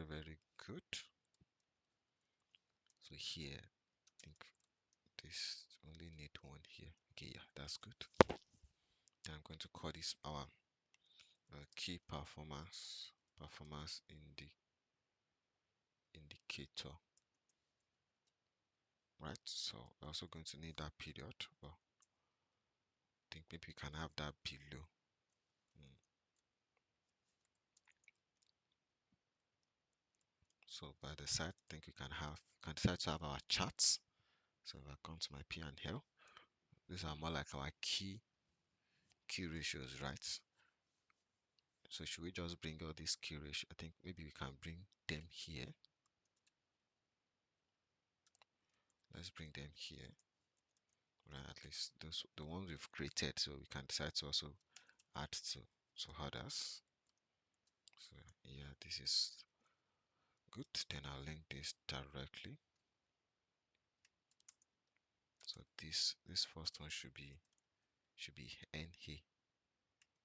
very good. So here, I think this only need one here. Okay, yeah, that's good. I'm going to call this our key performance indicator, right? So we're also going to need that period, but I think maybe we can have that below. So by the side, I think we can decide to have our charts. So if I come to my P and L, these are more like our key ratios, right? So should we just bring all these key ratios? I think maybe we can bring them here. Let's bring them here. Right, at least those the ones we've created, so we can decide to also add to others. So yeah, this is good. Then I'll link this directly. So this first one should be NA.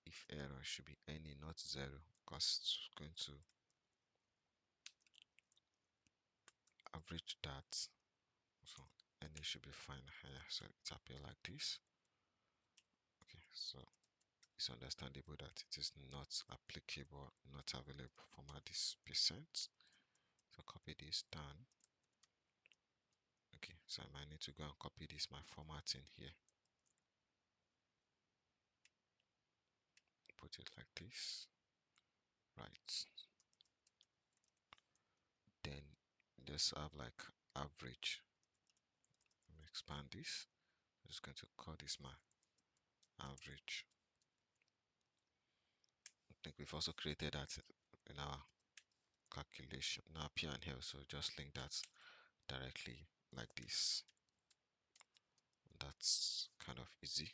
If error should be NA, not 0, because it's going to average that. So NA should be fine here. So it's appear like this. Okay, so it's understandable that it is not applicable, not available format this percent. So copy this down. Okay, so I might need to go and copy this my formatting here. Put it like this. Right. Then just have like average. Let me expand this. I'm just going to call this my average. I think we've also created that in our calculation, in our P and L, so just link that directly like this. That's kind of easy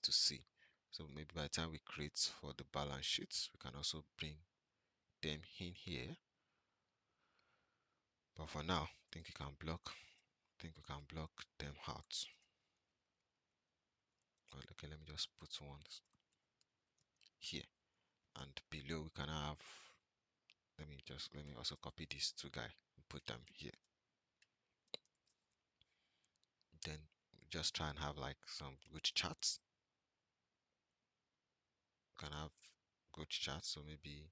to see. So maybe by the time we create for the balance sheets, we can also bring them in here. But for now, I think we can block them out. Well, okay, let me just put ones here, and below we can have, let me also copy these two guys and put them here. Then just try and have like some good charts. You can have good charts, so maybe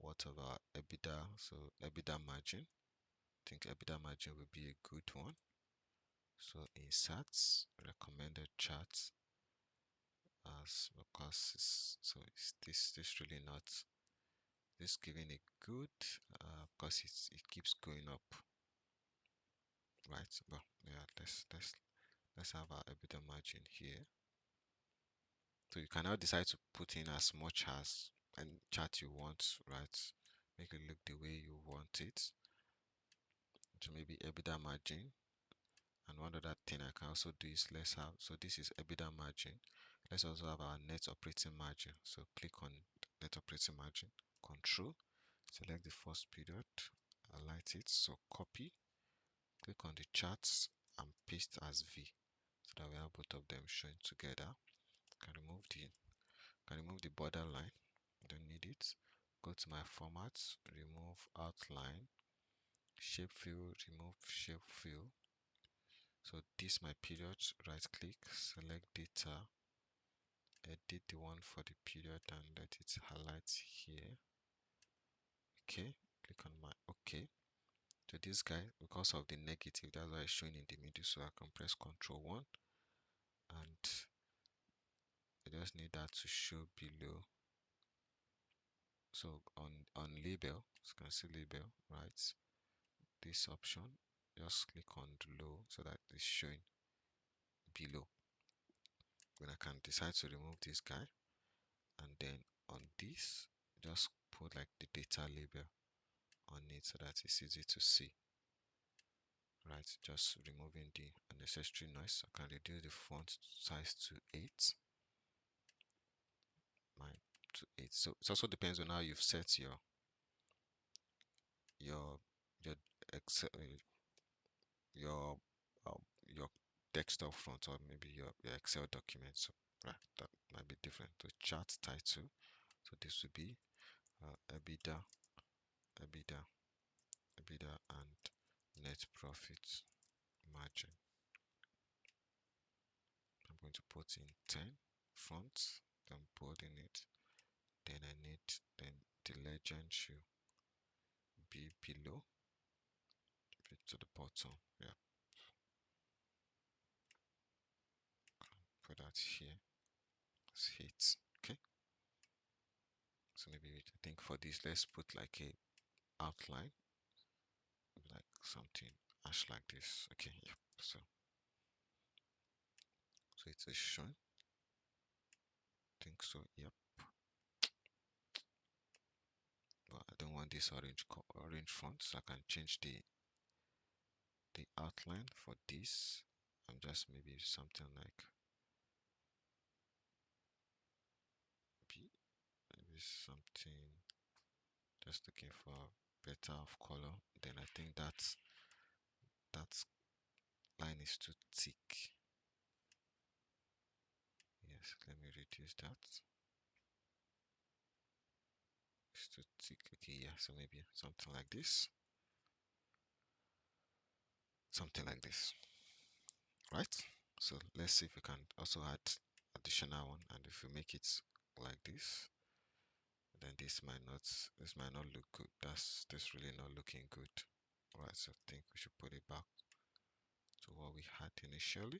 what about EBITDA? So EBITDA margin, I think EBITDA margin would be a good one. So inserts recommended charts, as because is this really not this giving a good, because it keeps going up, right? Well, yeah, let's have our EBITDA margin here. So you can now decide to put in as much as any chart you want, right? Make it look the way you want it. So maybe EBITDA margin. And one other thing I can also do is let's have, so this is EBITDA margin. Let's also have our net operating margin. So click on net operating margin, control, select the first period, highlight it, so copy, click on the charts and paste as V, so that we have both of them showing together. Can remove the borderline, don't need it. Go to my formats, remove outline, shape fill, remove shape fill. So this my period, right click, select data, edit the one for the period and let it highlight here. Okay, click on my okay. So this guy, because of the negative, that's why it's showing in the middle, so I can press Ctrl 1 and I just need that to show below. So on label, you can see label, right? This option, just click on the low so that it's showing below. Then I can decide to remove this guy, and then on this, just put like the data label on it so that it's easy to see. Right, just removing the unnecessary noise. I can reduce the font size to 8. So it also depends on how you've set your your Excel, your your desktop front, or maybe your Excel document. So right, that might be different. So chart title. So this would be EBITDA EBITDA, EBITDA and net profit margin. I'm going to put in 10 front, then bolding it. Then I need, then the legend should be below, to the bottom. Yeah, put that here. Let's hit. Okay. So maybe I think for this, let's put like a outline, like something ash like this. Okay. Yeah. So it's a shown. Think so. Yep. But I don't want this orange font, so I can change the outline for this. I'm just maybe something like maybe something, just looking for better of color. Then I think that line is too thick. Yes, let me reduce that. It's too thick. Okay, yeah, so maybe something like this. Something like this. Right? So let's see if we can also add additional one, and if we make it like this, then this might not look good. This really not looking good. Right, so I think we should put it back to what we had initially.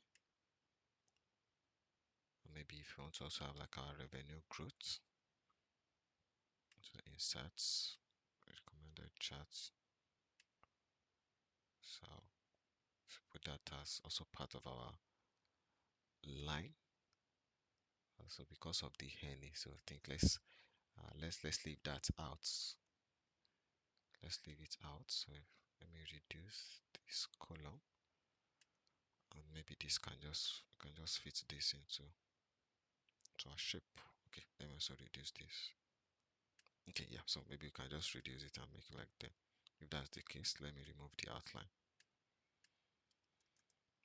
Or maybe if you want to also have like our revenue growth, so inserts, recommended charts. So put that as also part of our line. Also because of the henny, so I think let's leave that out. Let's leave it out. So let me reduce this column, and maybe this can just fit this into a shape. Okay, let me also reduce this. Okay, yeah, so maybe you can just reduce it and make it like that. If that's the case, let me remove the outline.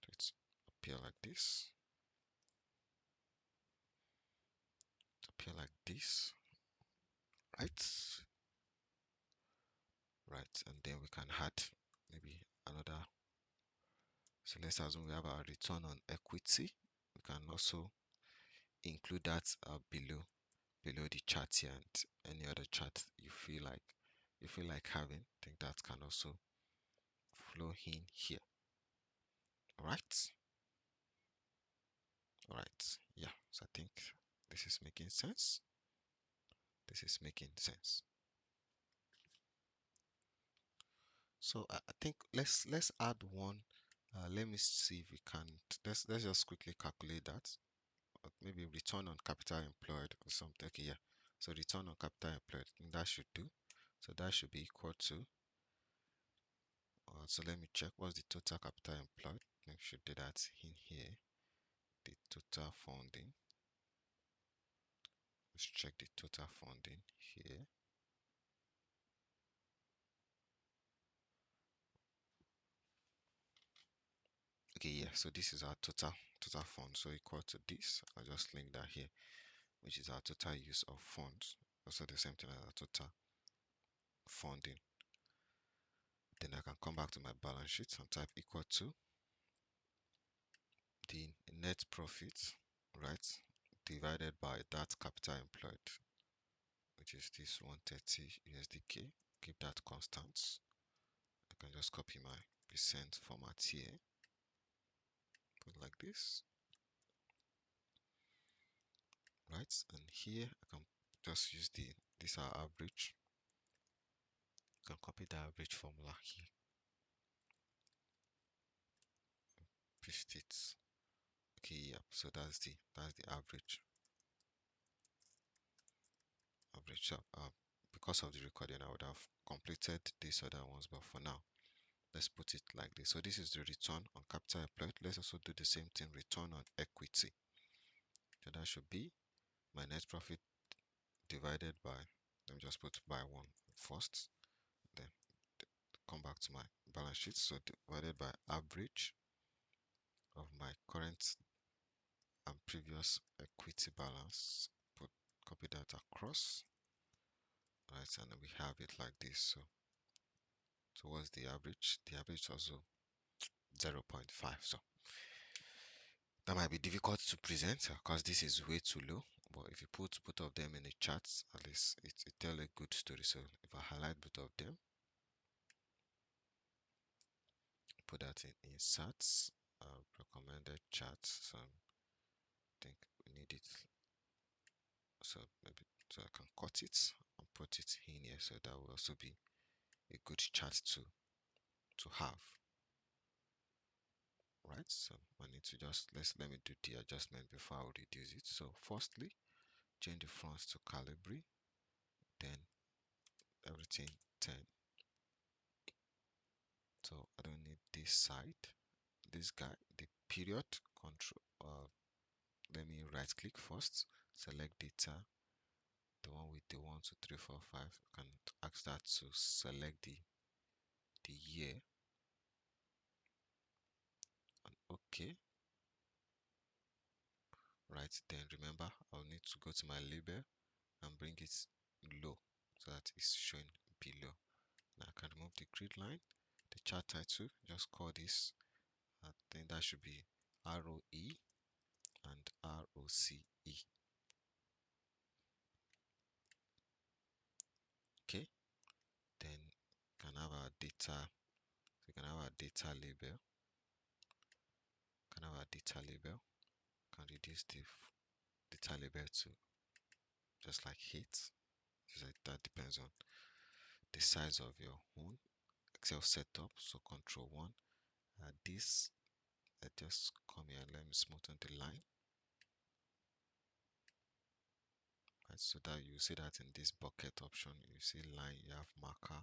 So it's appear like this. Appear like this. Right? Right, and then we can add maybe another. So let's assume we have our return on equity. We can also include that below the chart here, and any other chart you feel like having. I think that can also flow in here. All right. All right. Yeah. So I think this is making sense. This is making sense. So I think let's add one. Let me see if we can. Let's just quickly calculate that. Maybe return on capital employed or something. Okay, yeah. So return on capital employed, I think that should do. So that should be equal to. So let me check what's the total capital employed. We should do that in here. The total funding. Let's check the total funding here. Okay, yeah. So this is our total fund. So equal to this. I'll just link that here, which is our total use of funds. Also the same thing as our total funding. Then I can come back to my balance sheet and type equal to the net profit, right, divided by that capital employed, which is this 130 USDK. Keep that constant. I can just copy my percent format here, put like this, right? And here I can just use this our average. You can copy the average formula here, paste it. Okay, yeah. So that's the average. Because of the recording, I would have completed these other ones, but for now, let's put it like this. So this is the return on capital employed. Let's also do the same thing, return on equity. So that should be my net profit divided by, let me just put by 1 first, then come back to my balance sheet. So divided by average of my current and previous equity balance. Copy that across. Right, and we have it like this. So towards the average. The average is also 0.5. So that might be difficult to present because this is way too low. But if you put both of them in the charts, at least it tell a good story. So if I highlight both of them, put that in inserts, recommended charts. So I think we need it. So maybe so I can cut it and put it in here. So that will also be a good chart to have. Right, so I need to just let me do the adjustment before I reduce it. So firstly, change the fronts to Calibri, then everything 10. So I don't need this side, this guy, the period control. Let me right click first, select data, the one with the 1 2 3 4 5. I can ask that to select the year and OK. Right, then remember I'll need to go to my label and bring it low so that it's showing below. Now I can remove the grid line, the chart title, just call this, I think that should be ROE and ROCE. Okay, then can have our data, so you can have our data label, can have our data label, can reduce the data label to just like hit. Just like that depends on the size of your own Excel setup. So control 1, this, I just come here, let me smoothen the line. Right, so that you see that in this bucket option, you see line, you have marker,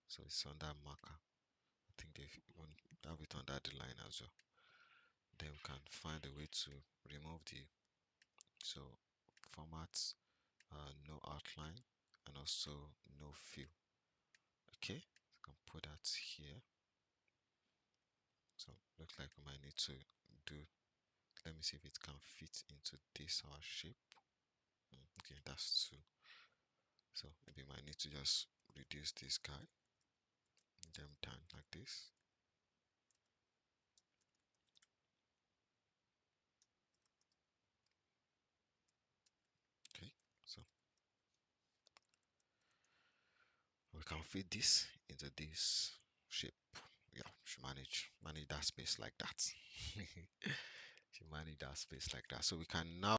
so it's under marker. I think they've even have it under the line as well. Then we can find a way to remove the so format, no outline, and also no fill. Okay, so I can put that here. So looks like we might need to do. Let me see if it can fit into this our shape. Okay, that's two. So maybe might need to just reduce this guy, them down like this. Okay, so we can fit this into this shape. Yeah, should manage that space like that. Should manage that space like that. So we can now